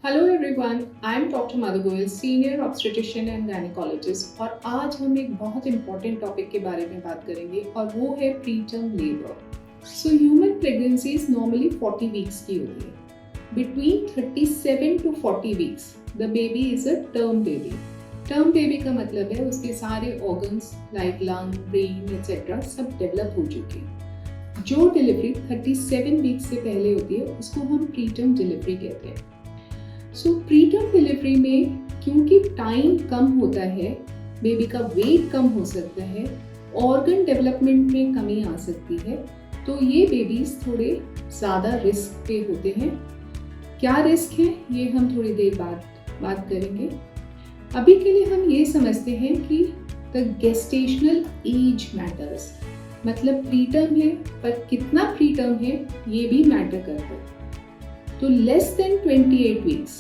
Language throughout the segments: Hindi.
Hello everyone, I am doctor Madhu Goyal, senior obstetrician and gynaecologist और आज हम एक बहुत इंपॉर्टेंट टॉपिक के बारे में बात करेंगे और वो है preterm labour. So human pregnancies normally 40 weeks की होती है। Between 37 to 40 weeks the baby is a term baby. Term baby का मतलब है उसके सारे organs like lung, brain etcetera सब डेवलप हो चुके हैं। जो डिलीवरी 37 वीक्स से पहले होती है उसको हम प्री टर्म डिलीवरी कहते हैं। सो प्री टर्म डिलीवरी में क्योंकि टाइम कम होता है, बेबी का वेट कम हो सकता है, ऑर्गन डेवलपमेंट में कमी आ सकती है, तो ये बेबीज थोड़े ज़्यादा रिस्क पे होते हैं। क्या रिस्क है ये हम थोड़ी देर बाद बात करेंगे। अभी के लिए हम ये समझते हैं कि द गेस्टेशनल एज मैटर्स, मतलब प्री टर्म है पर कितना प्री टर्म है ये भी मैटर करता है। तो लेस देन 28 वीक्स,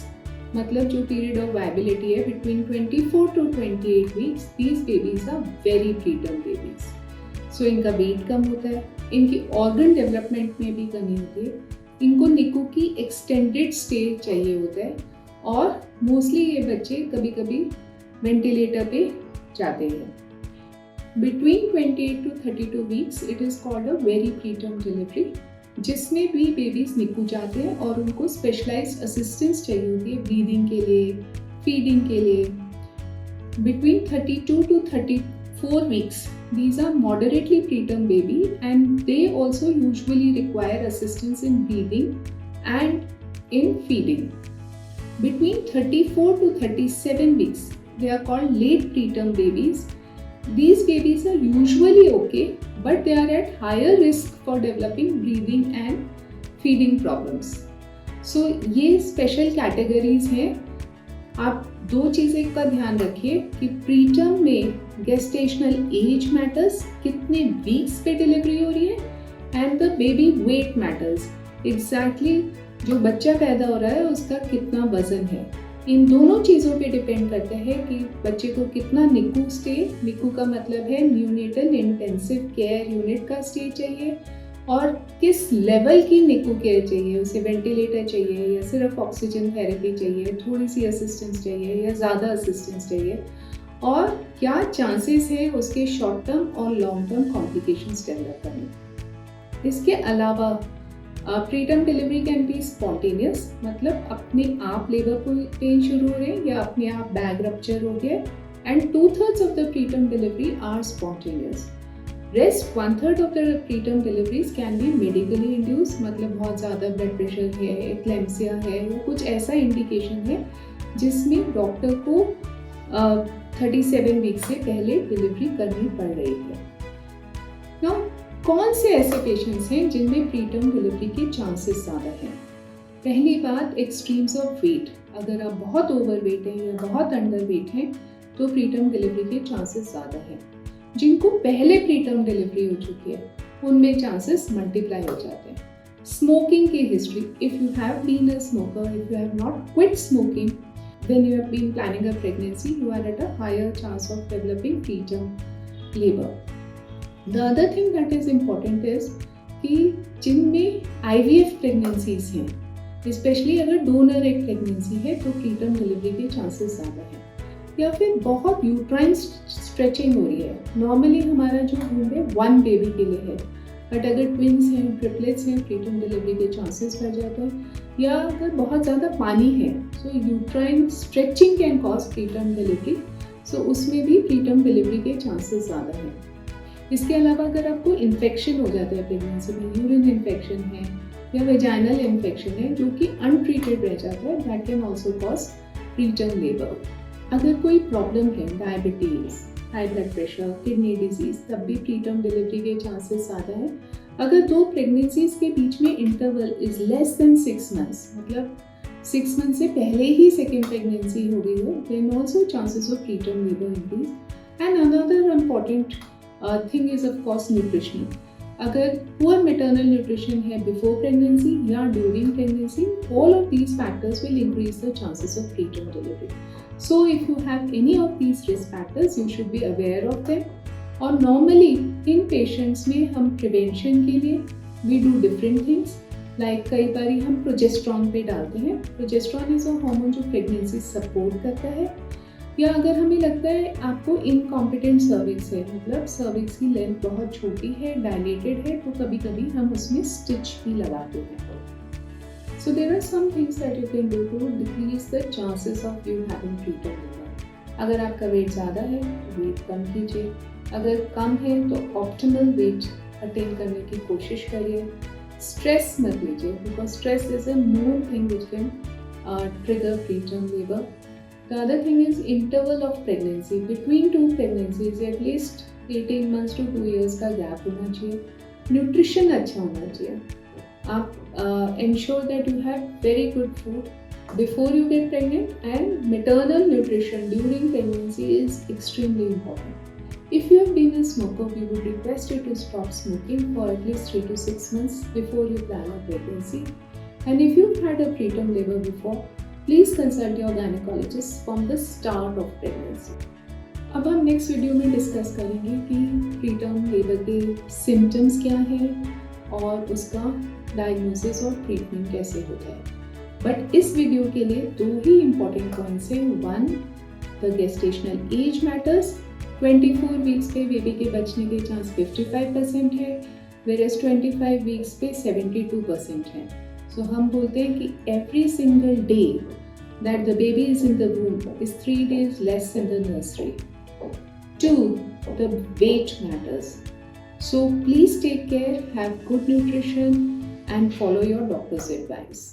मतलब जो पीरियड ऑफ वायबिलिटी है between 24 to 28 weeks, these babies are very preterm babies. So इनका वेट कम होता है, इनकी ऑर्गन डेवलपमेंट में भी कमी होती है, इनको निकू की एक्सटेंडेड स्टे चाहिए होता है और मोस्टली ये बच्चे कभी कभी वेंटिलेटर पे जाते हैं। Between 28 to 32 weeks it is called a very preterm delivery, जिसमें भी बेबीज निकू जाते हैं और उनको स्पेशलाइज्ड असिस्टेंस चाहिए होती है ब्रीदिंग के लिए, फीडिंग के लिए। Between 32 to 34 weeks these are moderately preterm baby and they also usually require assistance in breathing and in feeding. Between 34 to 37 weeks they are called late preterm babies. These babies are usually okay, but they are at higher risk for developing breathing and feeding problems. So ये special categories हैं। आप दो चीज़ें का ध्यान रखिए कि प्रीटर्म में गेस्टेशनल एज मैटर्स, कितने वीक्स पे डिलीवरी हो रही है, and the baby weight matters, exactly जो बच्चा पैदा हो रहा है उसका कितना वजन है। इन दोनों चीज़ों पे डिपेंड करता है कि बच्चे को कितना निकू स्टे, निकू का मतलब है न्यूनेटल इंटेंसिव केयर यूनिट का स्टे चाहिए, और किस लेवल की निकू केयर चाहिए, उसे वेंटिलेटर चाहिए या सिर्फ ऑक्सीजन थेरेपी चाहिए, थोड़ी सी असिस्टेंस चाहिए या ज़्यादा असिस्टेंस चाहिए, और क्या चांसेस है उसके शॉर्ट टर्म और लॉन्ग टर्म कॉम्प्लिकेशंस डेवलप करने। इसके अलावा preterm delivery can be spontaneous, मतलब अपने आप लेबर पेन शुरू हो रहे हैं या अपने आप बैग रप्चर हो गया, and 2/3 of the preterm delivery are spontaneous. Rest 1/3 of the preterm deliveries can be medically induce, मतलब बहुत ज़्यादा ब्लड प्रेशर है, एक्लेम्सिया है या कुछ ऐसा इंडिकेशन है जिसमें डॉक्टर को 37 वीक से पहले डिलीवरी करनी पड़ रही है। नाउ कौन से ऐसे पेशेंट्स हैं जिनमें प्रीटर्म डिलीवरी के चांसेस ज़्यादा हैं? पहली बात, एक्सट्रीम्स ऑफ वेट। अगर आप बहुत ओवरवेट हैं या बहुत अंडरवेट हैं तो प्रीटर्म डिलीवरी के चांसेस ज़्यादा हैं। जिनको पहले प्रीटर्म डिलीवरी हो चुकी है उनमें चांसेस मल्टीप्लाई हो जाते हैं। स्मोकिंग की history, if you have been a smoker, if you have not quit smoking when you have been planning a pregnancy, you are at a higher chance of developing preterm labor. The other thing that is important is कि जिनमें IVF प्रेगनेंसीज हैं, स्पेशली अगर डोनर एक प्रेगनेंसी है तो प्रीटर्म डिलीवरी के चांसेस ज़्यादा हैं, या फिर बहुत यूट्राइन स्ट्रेचिंग हो रही है। नॉर्मली हमारा जो रूम है 1 बेबी के लिए है, बट अगर ट्विंस हैं, ट्रिपलेट्स हैं, प्रीटर्म डिलीवरी के चांसेस बढ़ जाते हैं, या अगर बहुत ज़्यादा पानी है so uterine stretching can cause preterm delivery, so उसमें भी प्रीटर्म डिलीवरी के चांसेस ज़्यादा हैं। इसके अलावा अगर आपको इन्फेक्शन हो जाता है प्रेगनेंसी में, यूरिन इन्फेक्शन है या वेजाइनल इन्फेक्शन है जो कि अनट्रीटेड रह जाता है, that can also cause preterm labour. अगर कोई प्रॉब्लम है, diabetes, high blood pressure, kidney disease, तब भी प्रीटर्म डिलीवरी के चांसेस ज़्यादा हैं। अगर 2 प्रेगनेंसीज के बीच में interval is less than 6 months, मतलब 6 मंथ से पहले ही सेकेंड प्रेगनेंसी हो गई हो, then also chances of preterm labour increase. And another important thing is of course nutrition. अगर पुअर मेटर्नल न्यूट्रिशन है बिफोर प्रेगनेंसी या during pregnancy, all of these factors will increase the chances of preterm delivery. So if you have any of these risk factors, you should be aware of them. और normally इन patients में हम prevention के लिए we do different things. Like कई बार हम प्रोजेस्ट्रॉन पे डालते हैं। प्रोजेस्ट्रॉन इज अ हार्मोन जो प्रेगनेंसी सपोर्ट करता है। या अगर हमें लगता है आपको इनकॉम्पिटेंट सर्विक्स है, मतलब सर्विक्स की लेंथ बहुत छोटी है, डायलेटेड है, तो कभी कभी हम उसमें स्टिच भी लगाते हैं। So there are some things that you can do to decrease the chances of you having preterm labour. अगर आपका वेट ज़्यादा है तो वेट कम कीजिए, अगर कम है तो ऑप्टिमल वेट अटेन करने की कोशिश करिए। स्ट्रेस मत लीजिए, because stress is a known thing which can trigger preterm labor. The other thing is interval of pregnancy. Between two pregnancies at least 18 months to 2 years का gap होना चाहिए। न्यूट्रिशन अच्छा होना चाहिए। आप ensure that you have very good food before you get pregnant, and maternal nutrition during pregnancy is extremely important. If you have been a smoker, we would request you to stop smoking for at least 3 to 6 months before you plan a pregnancy. And if you've had a preterm labor before, please consult your gynecologist from the start of pregnancy. अब हम नेक्स्ट वीडियो में डिस्कस करेंगे कि प्रीटर्म लेबर के सिम्टम्स क्या हैं और उसका डायग्नोसिस और ट्रीटमेंट कैसे होता है। बट इस वीडियो के लिए दो ही इम्पॉर्टेंट पॉइंट्स हैं। One, the gestational age matters. 24 weeks पे बेबी के बचने के चांस 55% है, वेरेस 25 वीक्स पे 72% है। सो हम बोलते हैं कि every single day that the baby is in the वूम is 3 days less in the nursery. 2, the weight matters. So please take care, have good nutrition and follow your doctor's advice.